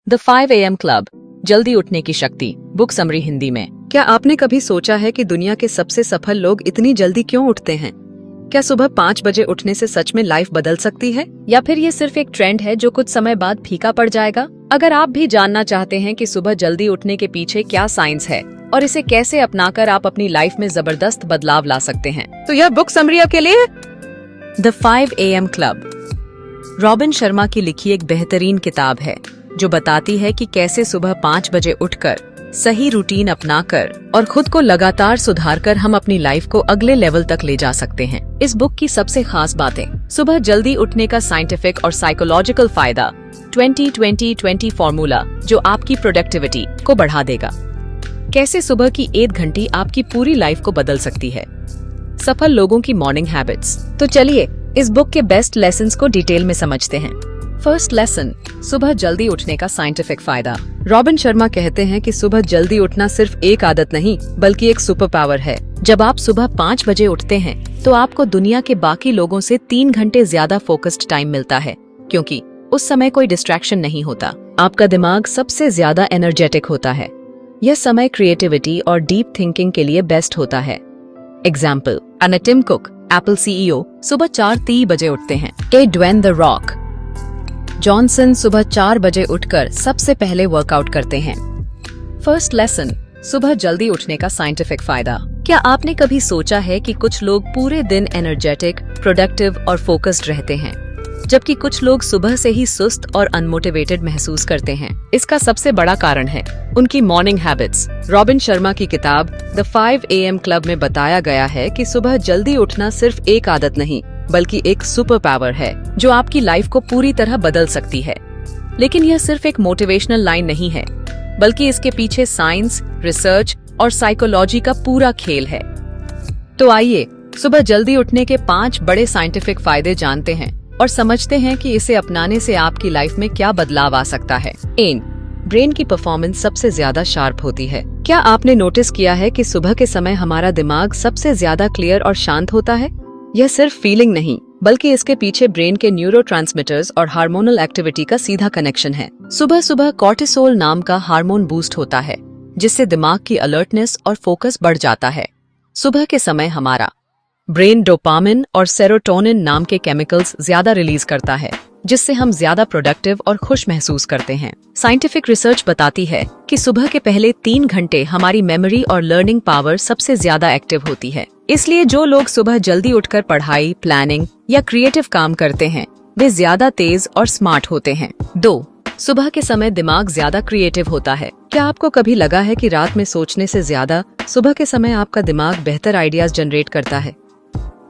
The 5 AM club, जल्दी उठने की शक्ति। बुक समरी हिंदी में। क्या आपने कभी सोचा है कि दुनिया के सबसे सफल लोग इतनी जल्दी क्यों उठते हैं? क्या सुबह 5 बजे उठने से सच में लाइफ बदल सकती है, या फिर ये सिर्फ एक ट्रेंड है जो कुछ समय बाद फीका पड़ जाएगा? अगर आप भी जानना चाहते हैं कि सुबह जल्दी उठने के पीछे क्या साइंस है और इसे कैसे अपनाकर आप अपनी लाइफ में जबरदस्त बदलाव ला सकते हैं, तो यह बुक समरी आपके लिए। The 5 AM club robin Sharma की लिखी एक बेहतरीन किताब है जो बताती है कि कैसे सुबह 5 बजे उठकर सही रूटीन अपनाकर और खुद को लगातार सुधारकर हम अपनी लाइफ को अगले लेवल तक ले जा सकते हैं। इस बुक की सबसे खास बातें: सुबह जल्दी उठने का साइंटिफिक और साइकोलॉजिकल फायदा, 20-20-20 फॉर्मूला जो आपकी प्रोडक्टिविटी को बढ़ा देगा, कैसे सुबह की 1 घंटी आपकी पूरी लाइफ को बदल सकती है, सफल लोगों की मॉर्निंग हैबिट्स। तो चलिए इस बुक के बेस्ट लेसन्स को डिटेल में समझते हैं। फर्स्ट लेसन, सुबह जल्दी उठने का साइंटिफिक फायदा। रॉबिन शर्मा कहते हैं कि सुबह जल्दी उठना सिर्फ एक आदत नहीं बल्कि एक सुपर पावर है। जब आप सुबह 5 बजे उठते हैं तो आपको दुनिया के बाकी लोगों से 3 घंटे ज्यादा फोकस्ड टाइम मिलता है, क्योंकि उस समय कोई डिस्ट्रैक्शन नहीं होता। आपका दिमाग सबसे ज्यादा एनर्जेटिक होता है। यह समय क्रिएटिविटी और डीप थिंकिंग के लिए बेस्ट होता है। Example, Tim Cook, Apple CEO, सुबह 4:30 बजे उठते हैं। ड्वेन द रॉक जॉनसन सुबह 4 बजे उठकर सबसे पहले वर्कआउट करते हैं। फर्स्ट लेसन, सुबह जल्दी उठने का साइंटिफिक फायदा। क्या आपने कभी सोचा है कि कुछ लोग पूरे दिन एनर्जेटिक, प्रोडक्टिव और फोकस्ड रहते हैं, जबकि कुछ लोग सुबह से ही सुस्त और अनमोटिवेटेड महसूस करते हैं? इसका सबसे बड़ा कारण है उनकी मॉर्निंग हैबिट्स। रॉबिन शर्मा की किताब द 5 AM क्लब में बताया गया है कि सुबह जल्दी उठना सिर्फ एक आदत नहीं बल्कि एक सुपर पावर है जो आपकी लाइफ को पूरी तरह बदल सकती है। लेकिन यह सिर्फ एक मोटिवेशनल लाइन नहीं है, बल्कि इसके पीछे साइंस, रिसर्च और साइकोलॉजी का पूरा खेल है। तो आइए सुबह जल्दी उठने के 5 बड़े साइंटिफिक फायदे जानते हैं और समझते हैं कि इसे अपनाने से आपकी लाइफ में क्या बदलाव आ सकता है। 1. ब्रेन की परफॉर्मेंस सबसे ज्यादा शार्प होती है। क्या आपने नोटिस किया है कि सुबह के समय हमारा दिमाग सबसे ज्यादा क्लियर और शांत होता है? यह सिर्फ फीलिंग नहीं, बल्कि इसके पीछे ब्रेन के न्यूरोट्रांसमीटर्स और हार्मोनल एक्टिविटी का सीधा कनेक्शन है। सुबह सुबह कॉर्टिसोल नाम का हार्मोन बूस्ट होता है, जिससे दिमाग की अलर्टनेस और फोकस बढ़ जाता है। सुबह के समय हमारा ब्रेन डोपामिन और सेरोटोनिन नाम के केमिकल्स ज्यादा रिलीज करता है, जिससे हम ज्यादा प्रोडक्टिव और खुश महसूस करते हैं। साइंटिफिक रिसर्च बताती है कि सुबह के पहले 3 घंटे हमारी मेमोरी और लर्निंग पावर सबसे ज्यादा एक्टिव होती है। इसलिए जो लोग सुबह जल्दी उठकर पढ़ाई, प्लानिंग या क्रिएटिव काम करते हैं, वे ज्यादा तेज और स्मार्ट होते हैं। 2. सुबह के समय दिमाग ज्यादा क्रिएटिव होता है। क्या आपको कभी लगा है कि रात में सोचने से ज्यादा सुबह के समय आपका दिमाग बेहतर आइडियाज जनरेट करता है?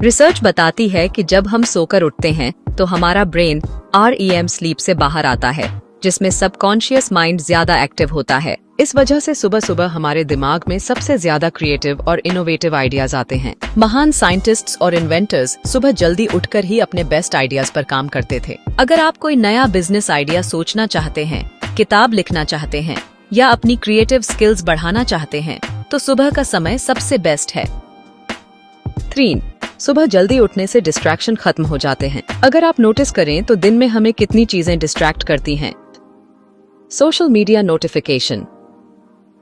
रिसर्च बताती है कि जब हम सोकर उठते हैं तो हमारा ब्रेन REM स्लीप से बाहर आता है, जिसमें सबकॉन्शियस माइंड ज्यादा एक्टिव होता है। इस वजह से सुबह सुबह हमारे दिमाग में सबसे ज्यादा क्रिएटिव और इनोवेटिव आइडियाज आते हैं। महान साइंटिस्ट्स और इन्वेंटर्स सुबह जल्दी उठकर ही अपने बेस्ट आइडियाज पर काम करते थे। अगर आप कोई नया बिजनेस आइडिया सोचना चाहते हैं, किताब लिखना चाहते हैं या अपनी क्रिएटिव स्किल्स बढ़ाना चाहते हैं, तो सुबह का समय सबसे बेस्ट है। 3. सुबह जल्दी उठने से डिस्ट्रैक्शन खत्म हो जाते हैं। अगर आप नोटिस करें तो दिन में हमें कितनी चीजें डिस्ट्रैक्ट करती हैं। सोशल मीडिया नोटिफिकेशन,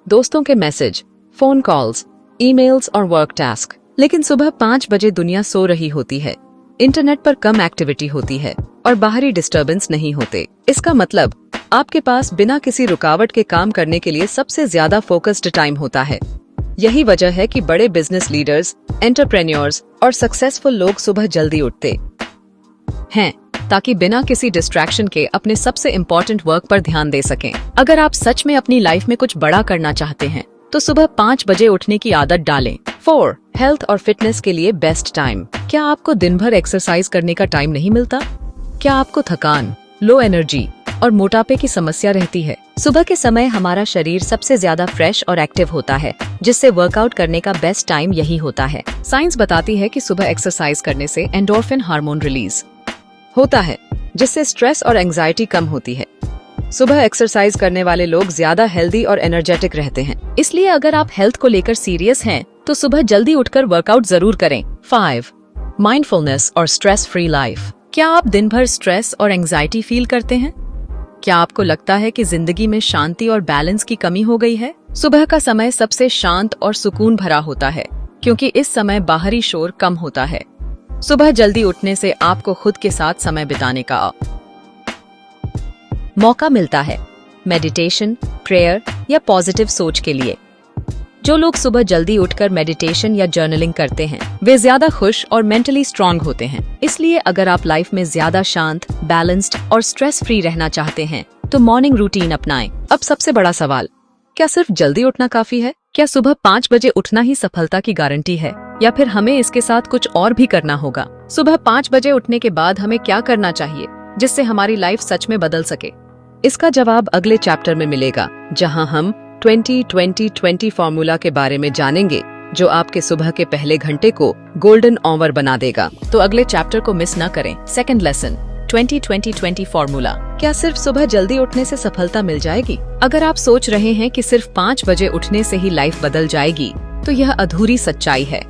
दोस्तों के मैसेज, फोन कॉल्स, ईमेल्स और वर्क टास्क। लेकिन सुबह 5 बजे दुनिया सो रही होती है, इंटरनेट पर कम एक्टिविटी होती है और बाहरी डिस्टर्बेंस नहीं होते। इसका मतलब आपके पास बिना किसी रुकावट के काम करने के लिए सबसे ज्यादा फोकस्ड टाइम होता है। यही वजह है कि बड़े बिजनेस लीडर्स, एंटरप्रेन्योर्स और सक्सेसफुल लोग सुबह जल्दी उठते हैं ताकि बिना किसी डिस्ट्रैक्शन के अपने सबसे इम्पोर्टेंट वर्क पर ध्यान दे सकें। अगर आप सच में अपनी लाइफ में कुछ बड़ा करना चाहते हैं तो सुबह 5 बजे उठने की आदत डालें। 4. हेल्थ और फिटनेस के लिए बेस्ट टाइम। क्या आपको दिन भर एक्सरसाइज करने का टाइम नहीं मिलता? क्या आपको थकान, लो एनर्जी और मोटापे की समस्या रहती है? सुबह के समय हमारा शरीर सबसे ज्यादा फ्रेश और एक्टिव होता है, जिससे वर्कआउट करने का बेस्ट टाइम यही होता है। साइंस बताती है कि सुबह एक्सरसाइज करने से एंडोर्फिन हार्मोन रिलीज होता है, जिससे स्ट्रेस और एंजाइटी कम होती है। सुबह एक्सरसाइज करने वाले लोग ज्यादा हेल्दी और एनर्जेटिक रहते हैं। इसलिए अगर आप हेल्थ को लेकर सीरियस हैं, तो सुबह जल्दी उठकर वर्कआउट जरूर करें। 5. माइंडफुलनेस और स्ट्रेस फ्री लाइफ। क्या आप दिन भर स्ट्रेस और एंजाइटी फील करते हैं? क्या आपको लगता है कि जिंदगी में शांति और बैलेंस की कमी हो गई है? सुबह का समय सबसे शांत और सुकून भरा होता है क्योंकि इस समय बाहरी शोर कम होता है। सुबह जल्दी उठने से आपको खुद के साथ समय बिताने का मौका मिलता है, मेडिटेशन, प्रेयर या पॉजिटिव सोच के लिए। जो लोग सुबह जल्दी उठकर मेडिटेशन या जर्नलिंग करते हैं वे ज्यादा खुश और मेंटली स्ट्रांग होते हैं। इसलिए अगर आप लाइफ में ज्यादा शांत, बैलेंस्ड और स्ट्रेस फ्री रहना चाहते हैं तो मॉर्निंग रूटीन अपनाएं। अब सबसे बड़ा सवाल, क्या सिर्फ जल्दी उठना काफी है? क्या सुबह 5 बजे उठना ही सफलता की गारंटी है या फिर हमें इसके साथ कुछ और भी करना होगा? सुबह 5 बजे उठने के बाद हमें क्या करना चाहिए जिससे हमारी लाइफ सच में बदल सके? इसका जवाब अगले चैप्टर में मिलेगा, जहां हम 20-20-20 फॉर्मूला के बारे में जानेंगे जो आपके सुबह के पहले घंटे को गोल्डन ऑवर बना देगा। तो अगले चैप्टर को मिस न करें। Second lesson, 20-20-20 formula. क्या सिर्फ सुबह जल्दी उठने से सफलता मिल जाएगी? अगर आप सोच रहे हैं कि सिर्फ 5 बजे उठने से ही लाइफ बदल जाएगी तो यह अधूरी सच्चाई है।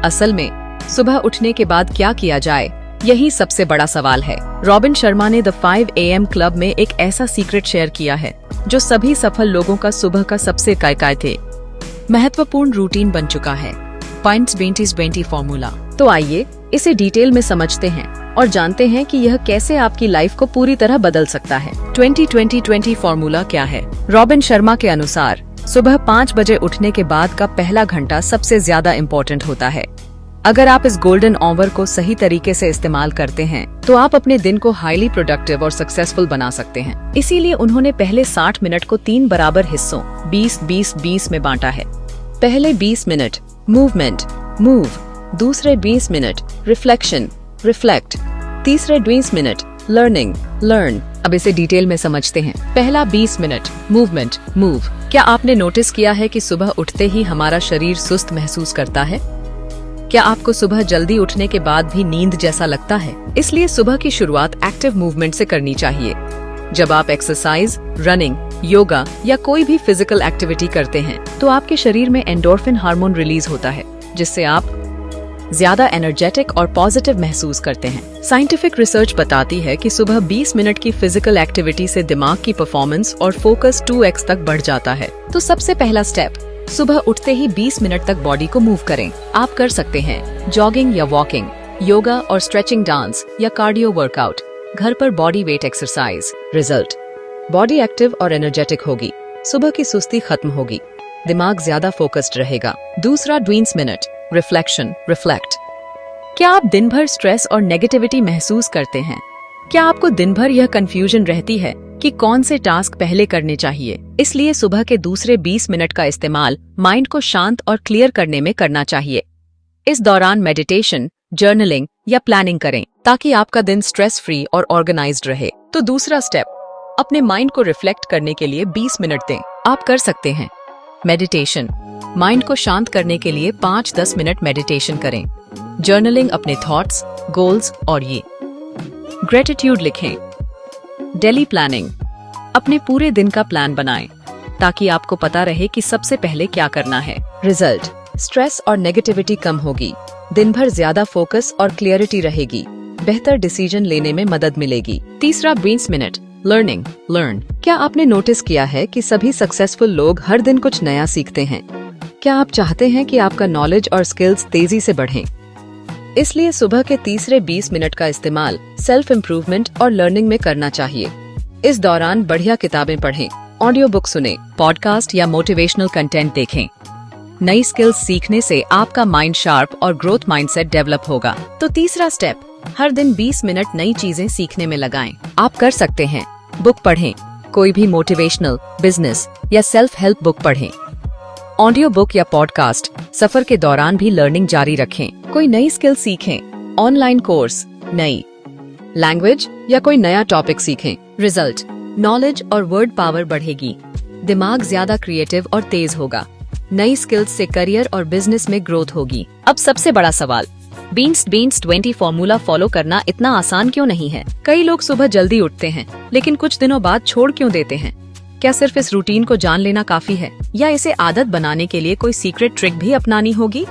असल में सुबह उठने के बाद क्या किया जाए, यही सबसे बड़ा सवाल है। रॉबिन शर्मा ने द 5 AM क्लब में एक ऐसा सीक्रेट शेयर किया है जो सभी सफल लोगों का सुबह का सबसे काय थे महत्वपूर्ण रूटीन बन चुका है। 20-20-20 फॉर्मूला। तो आइए इसे डिटेल में समझते हैं और जानते हैं कि यह कैसे आपकी लाइफ को पूरी तरह बदल सकता है। 20-20-20 फॉर्मूला क्या है? रॉबिन शर्मा के अनुसार सुबह 5 बजे उठने के बाद का पहला घंटा सबसे ज्यादा इम्पोर्टेंट होता है। अगर आप इस गोल्डन ऑवर को सही तरीके से इस्तेमाल करते हैं तो आप अपने दिन को हाईली प्रोडक्टिव और सक्सेसफुल बना सकते हैं। इसीलिए उन्होंने पहले 60 मिनट को 3 बराबर हिस्सों 20-20-20 में बांटा है। पहले 20 मिनट मूवमेंट, मूव। दूसरे 20 मिनट रिफ्लेक्शन, रिफ्लेक्ट। तीसरे 20 मिनट लर्निंग, लर्न। अब इसे डिटेल में समझते हैं। पहला 20 मिनट मूवमेंट, मूव। क्या आपने नोटिस किया है कि सुबह उठते ही हमारा शरीर सुस्त महसूस करता है? क्या आपको सुबह जल्दी उठने के बाद भी नींद जैसा लगता है? इसलिए सुबह की शुरुआत एक्टिव मूवमेंट से करनी चाहिए। जब आप एक्सरसाइज, रनिंग, योगा या कोई भी फिजिकल एक्टिविटी करते हैं तो आपके शरीर में एंडोर्फिन हार्मोन रिलीज होता है जिससे आप ज्यादा एनर्जेटिक और पॉजिटिव महसूस करते हैं। साइंटिफिक रिसर्च बताती है कि सुबह 20 मिनट की फिजिकल एक्टिविटी से दिमाग की परफॉर्मेंस और फोकस 2x तक बढ़ जाता है। तो सबसे पहला स्टेप, सुबह उठते ही 20 मिनट तक बॉडी को मूव करें। आप कर सकते हैं जॉगिंग या वॉकिंग, योगा और स्ट्रेचिंग, डांस या कार्डियो वर्कआउट, घर पर body weight exercise. Result, body active और एनर्जेटिक होगी, सुबह की सुस्ती खत्म होगी, दिमाग ज्यादा फोकस्ड रहेगा। दूसरा 20 मिनट रिफ्लेक्शन, रिफ्लेक्ट। क्या आप दिन भर स्ट्रेस और नेगेटिविटी महसूस करते हैं? क्या आपको दिन भर यह कंफ्यूजन रहती है कि कौन से टास्क पहले करने चाहिए? इसलिए सुबह के दूसरे 20 मिनट का इस्तेमाल माइंड को शांत और क्लियर करने में करना चाहिए। इस दौरान मेडिटेशन, जर्नलिंग या प्लानिंग करें ताकि आपका दिन स्ट्रेस फ्री और ऑर्गेनाइज्ड रहे। तो दूसरा स्टेप, अपने माइंड को रिफ्लेक्ट करने के लिए 20 मिनट दें। आप कर सकते हैं मेडिटेशन, माइंड को शांत करने के लिए 5-10 मिनट मेडिटेशन करें। जर्नलिंग, अपने थॉट्स, गोल्स और ये ग्रेटिट्यूड लिखें। डेली प्लानिंग, अपने पूरे दिन का प्लान बनाएं ताकि आपको पता रहे कि सबसे पहले क्या करना है। रिजल्ट, स्ट्रेस और नेगेटिविटी कम होगी, दिन भर ज्यादा फोकस और क्लियरिटी रहेगी, बेहतर डिसीजन लेने में मदद मिलेगी। तीसरा 20 मिनट लर्निंग, लर्न। क्या आपने नोटिस किया है कि सभी सक्सेसफुल लोग हर दिन कुछ नया सीखते हैं? क्या आप चाहते हैं कि आपका नॉलेज और स्किल्स तेजी से बढ़ें? इसलिए सुबह के तीसरे 20 मिनट का इस्तेमाल सेल्फ इम्प्रूवमेंट और लर्निंग में करना चाहिए। इस दौरान बढ़िया किताबें पढ़ें, ऑडियो बुक सुनें, पॉडकास्ट या मोटिवेशनल कंटेंट देखें। नई स्किल्स सीखने से आपका माइंड शार्प और ग्रोथ माइंडसेट डेवलप होगा। तो तीसरा स्टेप, हर दिन 20 मिनट नई चीजें सीखने में लगाएं। आप कर सकते हैं बुक पढ़ें, कोई भी मोटिवेशनल, बिजनेस या सेल्फ हेल्प बुक पढ़ें। ऑडियो बुक या पॉडकास्ट, सफर के दौरान भी लर्निंग जारी रखें। कोई नई स्किल सीखें, ऑनलाइन कोर्स, नई लैंग्वेज या कोई नया टॉपिक सीखें। रिजल्ट, नॉलेज और वर्ड पावर बढ़ेगी, दिमाग ज्यादा क्रिएटिव और तेज होगा, नई स्किल्स से करियर और बिजनेस में ग्रोथ होगी। अब सबसे बड़ा सवाल, 20-20-20 फॉर्मूला फॉलो करना इतना आसान क्यों नहीं है? कई लोग सुबह जल्दी उठते हैं लेकिन कुछ दिनों बाद छोड़ क्यों देते हैं? क्या सिर्फ इस रूटीन को जान लेना काफी है या इसे आदत बनाने के लिए कोई सीक्रेट ट्रिक भी अपनानी होगी?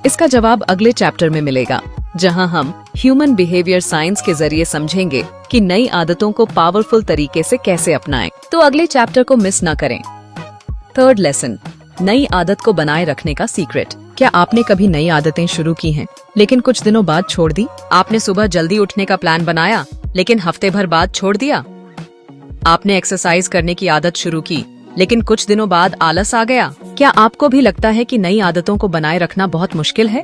इसका जवाब अगले चैप्टर में मिलेगा। जहां हम ह्यूमन बिहेवियर साइंस के जरिए समझेंगे कि नई आदतों को पावरफुल तरीके से कैसे अपनाएं। तो अगले चैप्टर को मिस ना करें। थर्ड लेसन, नई आदत को बनाए रखने का सीक्रेट। क्या आपने कभी नई आदतें शुरू की हैं, लेकिन कुछ दिनों बाद छोड़ दी? आपने सुबह जल्दी उठने का प्लान बनाया, लेकिन हफ्ते भर बाद छोड़ दिया। आपने एक्सरसाइज करने की आदत शुरू की, लेकिन कुछ दिनों बाद आलस आ गया। क्या आपको भी लगता है कि नई आदतों को बनाए रखना बहुत मुश्किल है?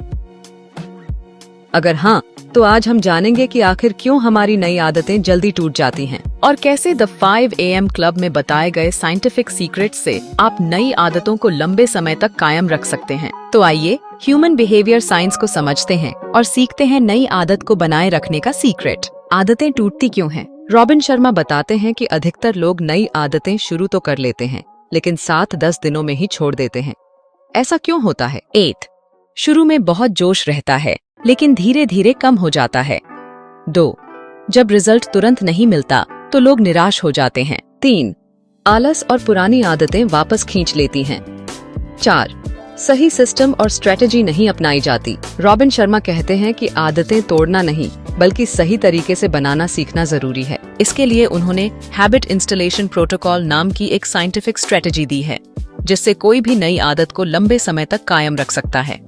अगर हाँ, तो आज हम जानेंगे कि आखिर क्यों हमारी नई आदतें जल्दी टूट जाती हैं और कैसे द 5 AM क्लब में बताए गए साइंटिफिक सीक्रेट से आप नई आदतों को लंबे समय तक कायम रख सकते हैं। तो आइए ह्यूमन बिहेवियर साइंस को समझते हैं और सीखते हैं नई आदत को बनाए रखने का सीक्रेट। आदतें टूटती क्यों हैं? रॉबिन शर्मा बताते हैं कि अधिकतर लोग नई आदतें शुरू तो कर लेते हैं, लेकिन 7-10 दिनों में ही छोड़ देते हैं। ऐसा क्यों होता है? 8, शुरू में बहुत जोश रहता है, लेकिन धीरे धीरे कम हो जाता है। 2, जब रिजल्ट तुरंत नहीं मिलता तो लोग निराश हो जाते हैं। 3, आलस और पुरानी आदतें वापस खींच लेती हैं। 4, सही सिस्टम और स्ट्रेटेजी नहीं अपनाई जाती। रॉबिन शर्मा कहते हैं कि आदतें तोड़ना नहीं, बल्कि सही तरीके से बनाना सीखना जरूरी है। इसके लिए उन्होंने हैबिट इंस्टॉलेशन प्रोटोकॉल नाम की एक साइंटिफिक स्ट्रेटेजी दी है, जिससे कोई भी नई आदत को लंबे समय तक कायम रख सकता है।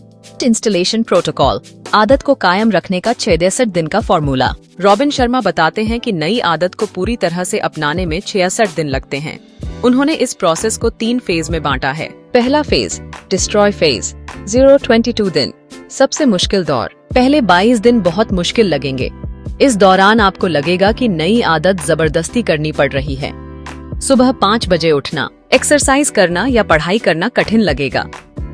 इंस्टॉलेशन प्रोटोकॉल, आदत को कायम रखने का 66 दिन का फॉर्मूला। रॉबिन शर्मा बताते हैं कि नई आदत को पूरी तरह से अपनाने में 66 दिन लगते हैं। उन्होंने इस प्रोसेस को 3 फेज में बांटा है। पहला फेज, डिस्ट्रॉय फेज, 0-22 दिन, सबसे मुश्किल दौर। पहले 22 दिन बहुत मुश्किल लगेंगे। इस दौरान आपको लगेगा कि नई आदत जबरदस्ती करनी पड़ रही है। सुबह 5 बजे उठना, एक्सरसाइज करना या पढ़ाई करना कठिन लगेगा।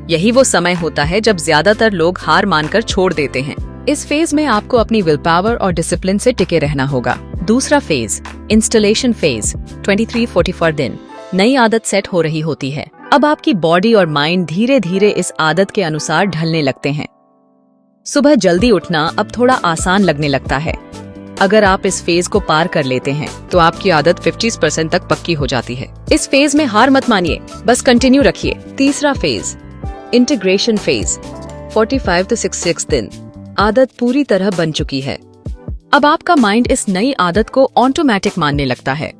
यही वो समय होता है जब ज्यादातर लोग हार मानकर छोड़ देते हैं। इस फेज में आपको अपनी विल पावर और डिसिप्लिन से टिके रहना होगा। दूसरा फेज, इंस्टॉलेशन फेज, 23-44 दिन, नई आदत सेट हो रही होती है। अब आपकी बॉडी और माइंड धीरे धीरे इस आदत के अनुसार ढलने लगते हैं। सुबह जल्दी उठना अब थोड़ा आसान लगने लगता है। अगर आप इस फेज को पार कर लेते हैं तो आपकी आदत 50% तक पक्की हो जाती है। इस फेज में हार मत मानिए, बस कंटिन्यू रखिए। तीसरा फेज, इंटीग्रेशन फेज, 45 से 66 दिन, आदत पूरी तरह बन चुकी है। अब आपका माइंड इस नई आदत को ऑटोमेटिक मानने लगता है।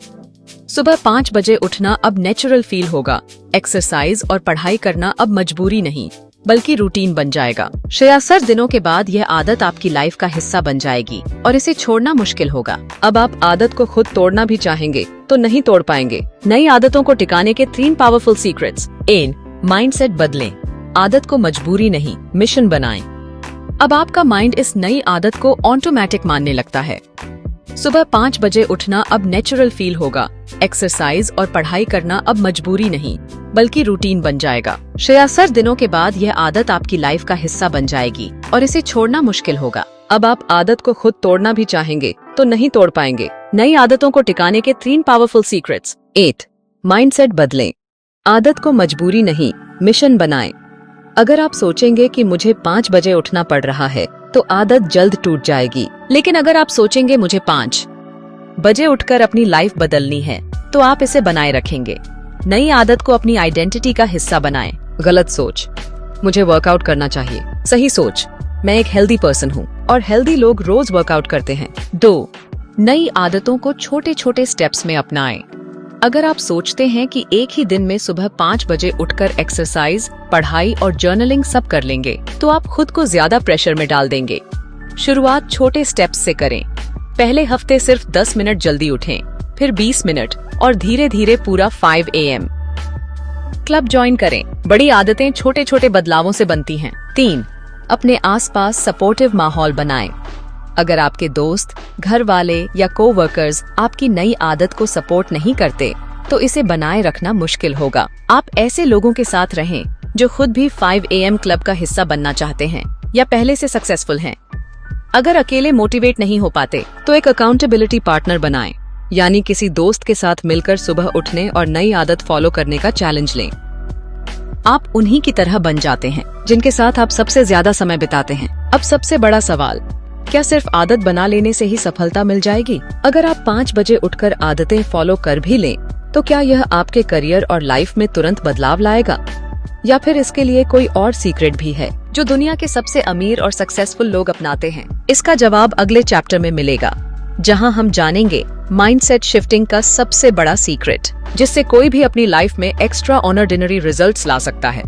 सुबह 5 बजे उठना अब नेचुरल फील होगा। एक्सरसाइज और पढ़ाई करना अब मजबूरी नहीं, बल्कि रूटीन बन जाएगा। 66 दिनों के बाद यह आदत आपकी लाइफ का हिस्सा बन जाएगी और इसे छोड़ना मुश्किल होगा। अब आप आदत को खुद तोड़ना भी चाहेंगे तो नहीं तोड़ पाएंगे। नई आदतों को टिकाने के 3 पावरफुल सीक्रेट्स। 1, माइंडसेट बदलें, आदत को मजबूरी नहीं, मिशन बनाएं। अब आपका माइंड इस नई आदत को ऑटोमेटिक मानने लगता है। सुबह 5 बजे उठना अब नेचुरल फील होगा। एक्सरसाइज और पढ़ाई करना अब मजबूरी नहीं, बल्कि रूटीन बन जाएगा। 66 दिनों के बाद यह आदत आपकी लाइफ का हिस्सा बन जाएगी और इसे छोड़ना मुश्किल होगा। अब आप आदत को खुद तोड़ना भी चाहेंगे तो नहीं तोड़ पाएंगे। नई आदतों को टिकाने के 3 पावरफुल सीक्रेट्स। 8, माइंडसेट बदलें, आदत को मजबूरी नहीं, मिशन बनाएं। अगर आप सोचेंगे कि मुझे 5 बजे उठना पड़ रहा है तो आदत जल्द टूट जाएगी। लेकिन अगर आप सोचेंगे मुझे 5 बजे उठकर अपनी लाइफ बदलनी है तो आप इसे बनाए रखेंगे। नई आदत को अपनी आइडेंटिटी का हिस्सा बनाएं। गलत सोच, मुझे वर्कआउट करना चाहिए। सही सोच, मैं एक हेल्दी पर्सन हूँ और हेल्दी लोग रोज वर्कआउट करते हैं। 2, नई आदतों को छोटे छोटे स्टेप्स में अपनाएं। अगर आप सोचते हैं कि एक ही दिन में सुबह 5 बजे उठकर एक्सरसाइज, पढ़ाई और जर्नलिंग सब कर लेंगे तो आप खुद को ज्यादा प्रेशर में डाल देंगे। शुरुआत छोटे स्टेप्स से करें। पहले हफ्ते सिर्फ 10 मिनट जल्दी उठें, फिर 20 मिनट और धीरे धीरे पूरा 5 AM क्लब ज्वाइन करें। बड़ी आदतें छोटे छोटे बदलावों से बनती हैं। 3, अपने आसपास सपोर्टिव माहौल बनाएं। अगर आपके दोस्त, घर वाले या कोवर्कर्स आपकी नई आदत को सपोर्ट नहीं करते तो इसे बनाए रखना मुश्किल होगा। आप ऐसे लोगों के साथ रहें जो खुद भी 5 AM क्लब का हिस्सा बनना चाहते हैं या पहले से सक्सेसफुल हैं। अगर अकेले मोटिवेट नहीं हो पाते तो एक अकाउंटेबिलिटी पार्टनर बनाएं, यानी किसी दोस्त के साथ मिलकर सुबह उठने और नई आदत फॉलो करने का चैलेंज लें। आप उन्हीं की तरह बन जाते हैं जिनके साथ आप सबसे ज्यादा समय बिताते हैं। अब सबसे बड़ा सवाल, क्या सिर्फ आदत बना लेने से ही सफलता मिल जाएगी? अगर आप 5 बजे उठकर आदतें फॉलो कर भी लें तो क्या यह आपके करियर और लाइफ में तुरंत बदलाव लाएगा? या फिर इसके लिए कोई और सीक्रेट भी है जो दुनिया के सबसे अमीर और सक्सेसफुल लोग अपनाते हैं? इसका जवाब अगले चैप्टर में मिलेगा, जहां हम जानेंगे माइंडसेट शिफ्टिंग का सबसे बड़ा सीक्रेट, जिससे कोई भी अपनी लाइफ में एक्स्ट्रा ऑर्डिनरी रिजल्ट्स ला सकता है।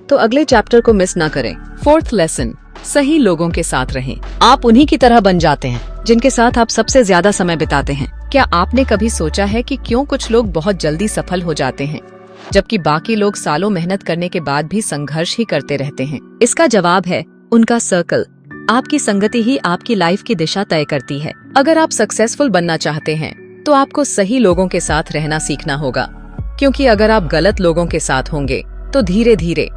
तो अगले चैप्टर को मिस ना करें। 4th लेसन, सही लोगों के साथ रहें। आप उन्हीं की तरह बन जाते हैं जिनके साथ आप सबसे ज्यादा समय बिताते हैं। क्या आपने कभी सोचा है कि क्यों कुछ लोग बहुत जल्दी सफल हो जाते हैं जबकि बाकी लोग सालों मेहनत करने के बाद भी संघर्ष ही करते रहते हैं? इसका जवाब है उनका सर्कल। आपकी संगति ही आपकी लाइफ की दिशा तय करती है। अगर आप सक्सेसफुल बनना चाहते हैं तो आपको सही लोगों के साथ रहना सीखना होगा, क्योंकि अगर आप गलत लोगों के साथ होंगे तो धीरे धीरे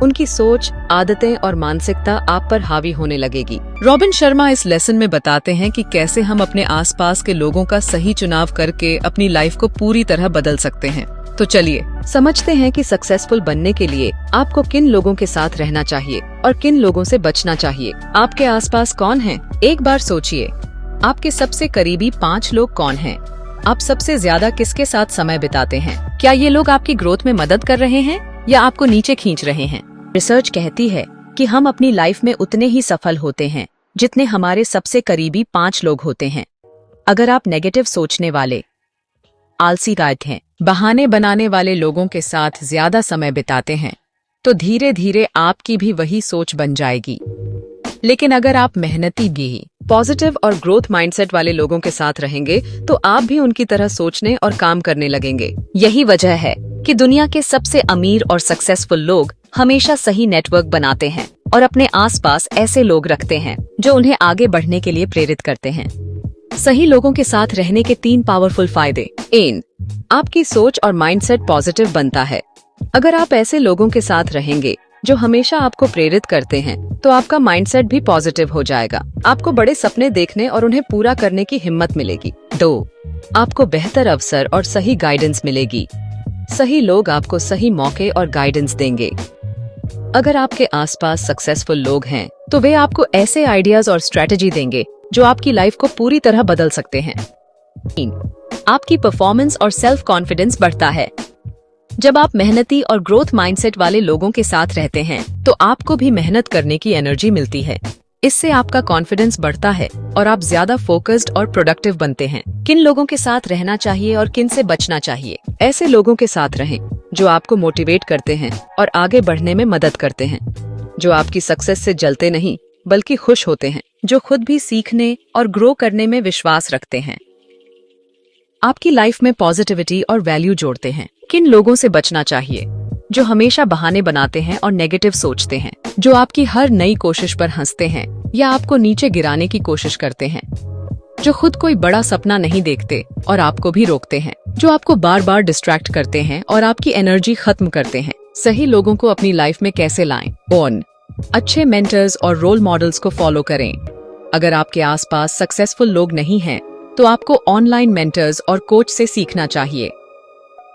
उनकी सोच, आदतें और मानसिकता आप पर हावी होने लगेगी। रॉबिन शर्मा इस लेसन में बताते हैं कि कैसे हम अपने आसपास के लोगों का सही चुनाव करके अपनी लाइफ को पूरी तरह बदल सकते हैं। तो चलिए समझते हैं कि सक्सेसफुल बनने के लिए आपको किन लोगों के साथ रहना चाहिए और किन लोगों से बचना चाहिए। आपके आसपास कौन हैं? एक बार सोचिए, आपके सबसे करीबी 5 लोग कौन हैं? आप सबसे ज्यादा किसके साथ समय बिताते हैं? क्या ये लोग आपकी ग्रोथ में मदद कर रहे हैं या आपको नीचे खींच रहे हैं? रिसर्च कहती है कि हम अपनी लाइफ में उतने ही सफल होते हैं जितने हमारे सबसे करीबी 5 लोग होते हैं। अगर आप नेगेटिव सोचने वाले, आलसी गायक हैं, बहाने बनाने वाले लोगों के साथ ज्यादा समय बिताते हैं तो धीरे धीरे आपकी भी वही सोच बन जाएगी। लेकिन अगर आप मेहनती भी, पॉजिटिव और ग्रोथ माइंडसेट वाले लोगों के साथ रहेंगे तो आप भी उनकी तरह सोचने और काम करने लगेंगे। यही वजह है कि दुनिया के सबसे अमीर और सक्सेसफुल लोग हमेशा सही नेटवर्क बनाते हैं और अपने आसपास ऐसे लोग रखते हैं जो उन्हें आगे बढ़ने के लिए प्रेरित करते हैं। सही लोगों के साथ रहने के 3 पावरफुल फायदे। 1. आपकी सोच और माइंडसेट पॉजिटिव बनता है। अगर आप ऐसे लोगों के साथ रहेंगे जो हमेशा आपको प्रेरित करते हैं तो आपका माइंडसेट भी पॉजिटिव हो जाएगा। आपको बड़े सपने देखने और उन्हें पूरा करने की हिम्मत मिलेगी। 2. आपको बेहतर अवसर और सही गाइडेंस मिलेगी। सही लोग आपको सही मौके और गाइडेंस देंगे। अगर आपके आसपास सक्सेसफुल लोग हैं तो वे आपको ऐसे आइडियाज और स्ट्रेटेजी देंगे जो आपकी लाइफ को पूरी तरह बदल सकते हैं। 3. आपकी परफॉर्मेंस और सेल्फ कॉन्फिडेंस बढ़ता है। जब आप मेहनती और ग्रोथ माइंडसेट वाले लोगों के साथ रहते हैं तो आपको भी मेहनत करने की एनर्जी मिलती है। इससे आपका कॉन्फिडेंस बढ़ता है और आप ज्यादा फोकस्ड और प्रोडक्टिव बनते हैं। किन लोगों के साथ रहना चाहिए और किन से बचना चाहिए? ऐसे लोगों के साथ रहें जो आपको मोटिवेट करते हैं और आगे बढ़ने में मदद करते हैं, जो आपकी सक्सेस से जलते नहीं बल्कि खुश होते हैं, जो खुद भी सीखने और ग्रो करने में विश्वास रखते हैं, आपकी लाइफ में पॉजिटिविटी और वैल्यू जोड़ते हैं। किन लोगों से बचना चाहिए? जो हमेशा बहाने बनाते हैं और नेगेटिव सोचते हैं, जो आपकी हर नई कोशिश पर हंसते हैं या आपको नीचे गिराने की कोशिश करते हैं, जो खुद कोई बड़ा सपना नहीं देखते और आपको भी रोकते हैं, जो आपको बार बार डिस्ट्रैक्ट करते हैं और आपकी एनर्जी खत्म करते हैं। सही लोगों को अपनी लाइफ में कैसे लाएं? 1. अच्छे मेंटर्स और रोल मॉडल्स को फॉलो करें। अगर आपके आसपास सक्सेसफुल लोग नहीं हैं, तो आपको ऑनलाइन मेंटर्स और कोच से सीखना चाहिए।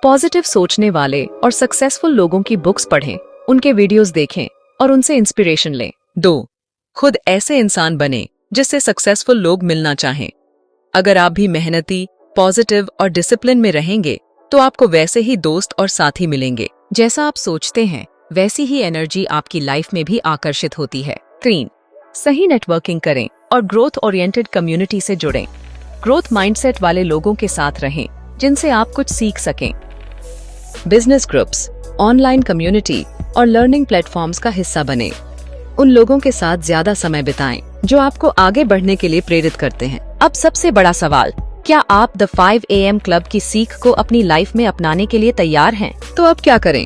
पॉजिटिव सोचने वाले और सक्सेसफुल लोगों की बुक्स पढ़ें, उनके वीडियोस देखें और उनसे इंस्पिरेशन लें। 2. खुद ऐसे इंसान बने जिससे सक्सेसफुल लोग मिलना चाहें। अगर आप भी मेहनती, पॉजिटिव और डिसिप्लिन में रहेंगे तो आपको वैसे ही दोस्त और साथी मिलेंगे। जैसा आप सोचते हैं वैसी ही एनर्जी आपकी लाइफ में भी आकर्षित होती है। 3. सही नेटवर्किंग करें और ग्रोथ ओरिएंटेड कम्युनिटी से जुड़ें। ग्रोथ माइंडसेट वाले लोगों के साथ रहें जिनसे आप कुछ सीख सकें। बिजनेस ग्रुप्स, ऑनलाइन कम्युनिटी और लर्निंग प्लेटफॉर्म्स का हिस्सा बने। उन लोगों के साथ ज्यादा समय बिताएं जो आपको आगे बढ़ने के लिए प्रेरित करते हैं। अब सबसे बड़ा सवाल, क्या आप द 5 AM क्लब की सीख को अपनी लाइफ में अपनाने के लिए तैयार हैं? तो अब क्या करें?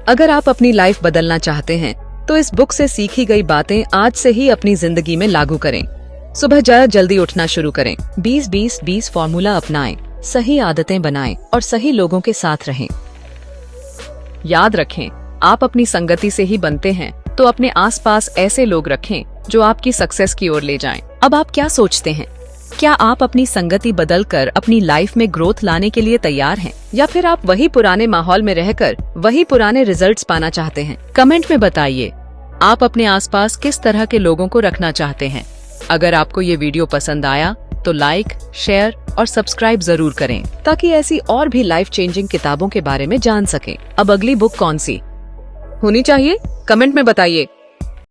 अगर आप अपनी लाइफ बदलना चाहते हैं तो इस बुक से सीखी गई बातें आज से ही अपनी जिंदगी में लागू करें। सुबह जरा जल्दी उठना शुरू करें, 20-20-20 फॉर्मूला अपनाएं, सही आदतें बनाएं और सही लोगों के साथ रहें। याद रखें, आप अपनी संगति से ही बनते हैं, तो अपने आसपास ऐसे लोग रखें जो आपकी सक्सेस की ओर ले जाएं। अब आप क्या सोचते हैं? क्या आप अपनी संगति बदलकर अपनी लाइफ में ग्रोथ लाने के लिए तैयार हैं? या फिर आप वही पुराने माहौल में रहकर वही पुराने रिजल्ट्स पाना चाहते हैं? कमेंट में बताइए, आप अपने आसपास किस तरह के लोगों को रखना चाहते हैं। अगर आपको ये वीडियो पसंद आया तो लाइक, शेयर और सब्सक्राइब जरूर करें ताकि ऐसी और भी लाइफ चेंजिंग किताबों के बारे में जान सकें। अब अगली बुक कौन सी होनी चाहिए, कमेंट में बताइए।